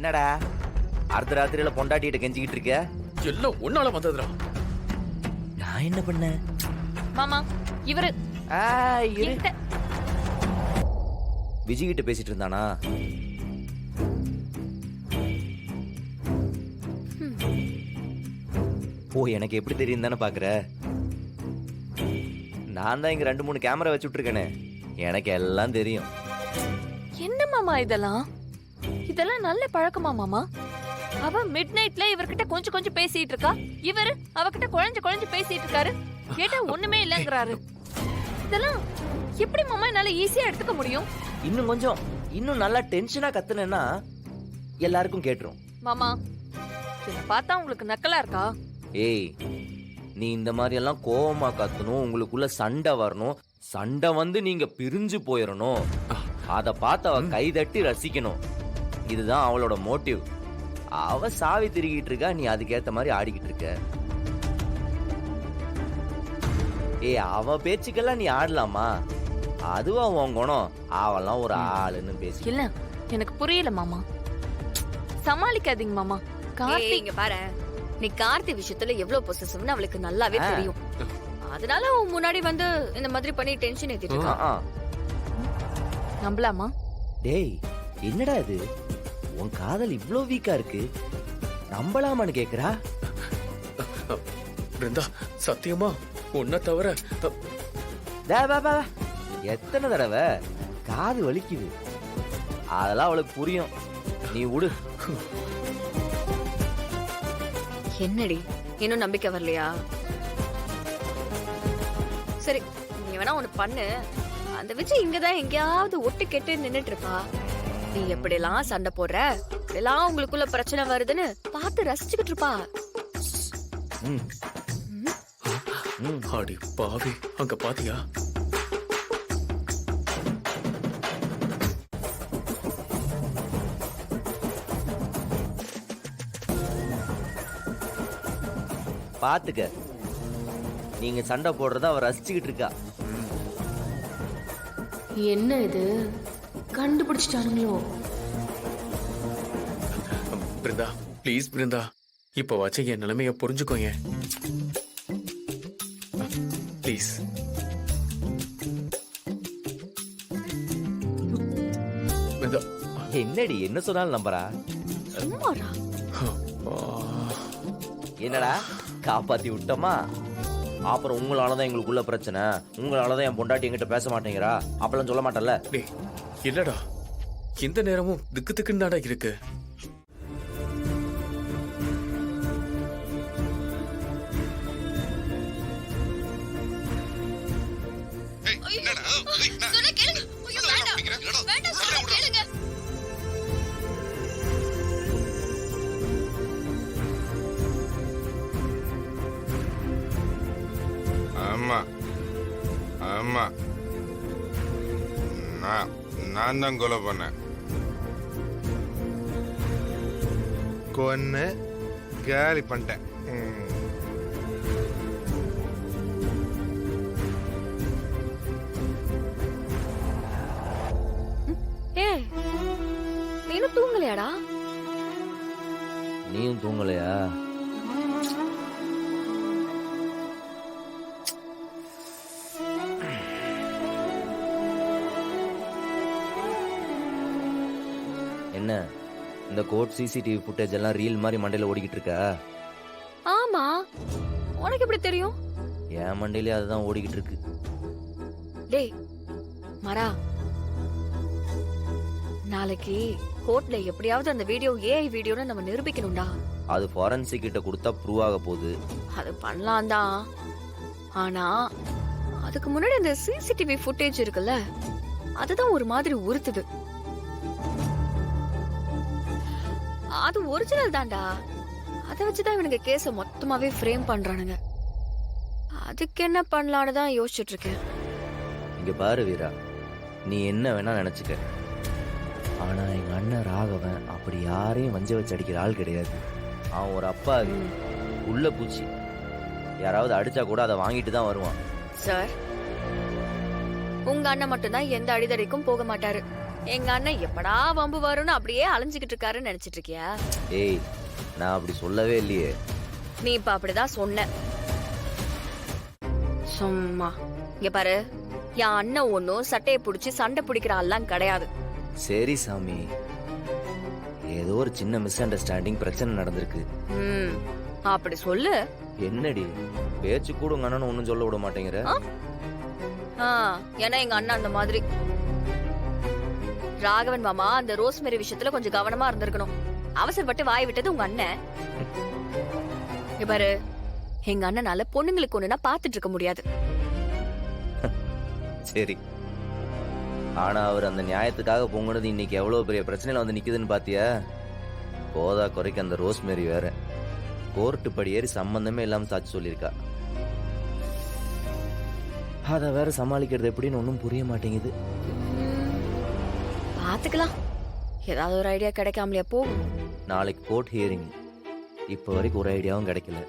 என்னடா அர்த்த ராத்திரியில பொண்டாட்டிகிட்ட கெஞ்சிக்கிட்டு இருக்க? எல்லாம் உன்னால வந்ததுடா. நான் என்ன பண்ணேன்? மாமா இவரு இரு. என்கிட்ட விஜய் கிட்ட பேசிட்டு இருந்தானா? ஓ, எனக்கு எப்படி தெரியும் தானே பாக்குற? நான் தான் இங்க 2-3 கேமரா வச்சுட்டு இருக்கேனே, எனக்கு எல்லாம் தெரியும். என்ன மாமா இதெல்லாம் இதெல்லாம் நல்ல பழக்கமா மாமா? அவ மிட் நைட்ல இவர்கிட்ட கொஞ்சம் கொஞ்சம் பேசிட்டு இருக்கா, இவரு அவகிட்ட குழஞ்சு பேசிட்டு இருக்காரு. கேட்டா ஒண்ணுமே இல்லங்கறாரு. இதெல்லாம் எப்படி மாமா என்னால ஈஸியா எடுத்துக்க முடியும்? இன்னும் நல்லா டென்ஷனா கத்துனேன்னா எல்லாருக்கும் கேட்டுரும். மாமா இத பார்த்தா உங்களுக்கு நக்கலா இருக்கா? ஏய், நீ இந்த மாதிரி எல்லாம் கோவமா கத்தணும், உங்களுக்குள்ள சண்டை வரணும், சண்டை வந்து நீங்க பிரிஞ்சு போயிடணும், அத பார்த்து அவ கை தட்டி ரசிக்கணும். இதுதான் அவளோட மோட்டிவ். அவ சாவி திருகிட்டு இருக்கா, நீ அதுக்கேத்த மாதிரி ஆடிக்கிட்டு இருக்க. ஏய், அவ பேச்சுக்கெல்லாம் நீ ஆடலாமா? அதுவா உன் குணம்? அவெல்லாம் ஒரு ஆளுன்னு பேசி. இல்ல எனக்கு புரியல மாமா, சமாளிக்காதீங்க மாமா. கார்த்தி இங்க பாரு, நீ கார்த்தி விஷயத்துல எவ்வளவு பொசசிவ்னு அவளுக்கு நல்லாவே தெரியும். அதனால உன் முன்னாடி வந்து இந்த மாதிரி பண்ணி டென்ஷன் ஏத்திட்டு இருக்கா. நம்பலாமா? டேய், என்னடா இது? உன் காதல் இவ்ளோ வீக்கா இருக்கு, நம்பலாமான்னு கேக்குறா? பிருந்தா, சத்தியமா உன்னை தவிர எத்தனை தடவை காது வலிக்குது, அதெல்லாம் அவளுக்கு புரியும். நீ விடு. என்னடி இன்னும் நம்பிக்கை வரலையா? சரி, நீ வேணா ஒண்ணு பண்ணு. அந்த விஜய் இங்கதான் எங்கேயாவது ஒட்டு கெட்டு நின்னுட்டு இருப்பா. நீ எப்படிலாம் சண்டை போடுற, எப்படிலாம் உங்களுக்குள்ள பிரச்சனை வருதுன்னு பார்த்து ரசிச்சுக்கிட்டு இருப்பா. அடி பாவி, அங்க பாத்தியா? பாத்துக்க, நீங்க சண்டை போடுறத அவ ரசிச்சுக்கிட்டு இருக்கா. என்ன இது, கண்டுபிடிச்சிட்டானுங்களோ? பிருந்தா ப்ளீஸ் பிருந்தா, இப்ப வச்ச என் நிலைமைய புரிஞ்சுக்கோங்க ப்ளீஸ். என்னடி என்ன சொன்னாலும் நம்பரா? என்னடா காப்பாத்தி விட்டோமா? அப்புறம் உங்களாலதான் எங்களுக்குள்ள பிரச்சனை, உங்களாலதான் என் பொண்டாட்டி என்கிட்ட பேச மாட்டேங்கிறா அப்பெல்லாம் சொல்ல மாட்டல? இல்லடா, இந்த நேரமும் திக்கு திக்குன்னு தாடா இருக்கு. ஆமா, நான் தான் கொலை பண்ணேன். கொன்னு காலி பண்ணிட்டேன். ஏய், நீனும் தூங்கலையாடா? நீயும் தூங்கலையா? என்ன இந்த கோர்ட் சிசிடிவி ஃபுட்டேஜ் எல்லாம் ரீல் மாதிரி மண்டையில ஓடிக்கிட்டு இருக்கா? ஆமா, உனக்கு எப்படி தெரியும்? என் மண்டையிலே அதுதான் ஓடிக்கிட்டு இருக்கு. டேய் மரா, நாளைக்கு கோர்ட்ல எப்படியாவது அந்த வீடியோ ஏஐ வீடியோன்னு நம்ம நிரூபிக்கணும்டா. அது ஃபாரன்சிக் கிட்ட கொடுத்தா ப்ரூவ் ஆக போகுது. அது பண்ணலாம் தான், ஆனா அதுக்கு முன்னாடி அந்த சிசிடிவி ஃபுட்டேஜ் இருக்குல்ல, அதுதான் ஒரு மாதிரி உறுத்துது. அது ஒரிஜினல் தான்டா, அதை வச்சுதான் இவனுங்க கேஸ மொத்தமாவே ஃப்ரேம் பண்றானுங்க. அதுக்கு என்ன பண்ணலான்னு தான் யோசிச்சுட்டு இருக்கேன். இங்க பாரு வீரா, நீ என்ன வேணா நினைச்சுக்க, ஆனா எங்க அண்ணன் ராகவன் அப்படி யாரையும் வஞ்ச வச்சு அடிக்கிற ஆள் கிடையாது. அவன் ஒரு அப்பா உள்ள பூச்சி, யாராவது அடிச்சா கூட அதை வாங்கிட்டு தான் வருவான். சார், உங்க அண்ணன் மட்டும்தான் எந்த அடிதடிக்கும் போக மாட்டாரு. எங்க அண்ணன் எப்படா வம்பு வரும்னு அப்படியே அலைஞ்சுக்கிட்டு இருக்காருன்னு நினைச்சிட்டு இருக்கியா? ஏய் நான் அப்படி சொல்லவே இல்லையே. நீ இப்ப அப்படிதான் சொன்ன. சும்மா இங்க பாரு, என் அண்ணன் ஒன்னும் சட்டையை புடிச்சு சண்டை பிடிக்கிற ஆள்லாம் கிடையாது. சரி சாமி, ஏதோ ஒரு சின்ன மிஸ் அண்டர்ஸ்டாண்டிங் பிரச்சனை நடந்திருக்கு. ம், அப்படி சொல்லு. என்னடி பேச்சு கூட உங்க அண்ணன் ஒன்னும் சொல்ல விட மாட்டேங்கிற? ஏன்னா எங்க அண்ணன் அந்த மாதிரி. ராகவன் மாமா அந்த ரோஸ்மெரி விஷயத்துல கொஞ்சம் கவனமா இருந்திருக்கணும். அவசரப்பட்டு வாய் விட்டது உங்க அண்ணன். இங்க பாரு, எங்க அண்ணனால பொண்ணுங்களுக்கு ஒண்ணுனா பாத்துட்டு இருக்க முடியாது. சரி, ஆனா அவர் அந்த நியாயத்துக்காக பொங்குனது இன்னைக்கு எவ்வளவு பெரிய பிரச்சனையில வந்து நிக்குதுன்னு பாத்தியா? போதா குறைக்கு அந்த ரோஸ்மேரி வேற கோர்ட்டு படி ஏறி சம்பந்தமே இல்லாம சாட்சி சொல்லியிருக்கா. அத வேற சமாளிக்கிறது எப்படின்னு ஒன்னும் புரிய மாட்டேங்குது. பாத்துக்கலாம், ஏதாவது ஒரு ஐடியா கிடைக்காமலையா போகும். நாளைக்கு கோர்ட் ஹியரிங், இப்ப வரைக்கும் ஒரு ஐடியாவும் கிடைக்கல.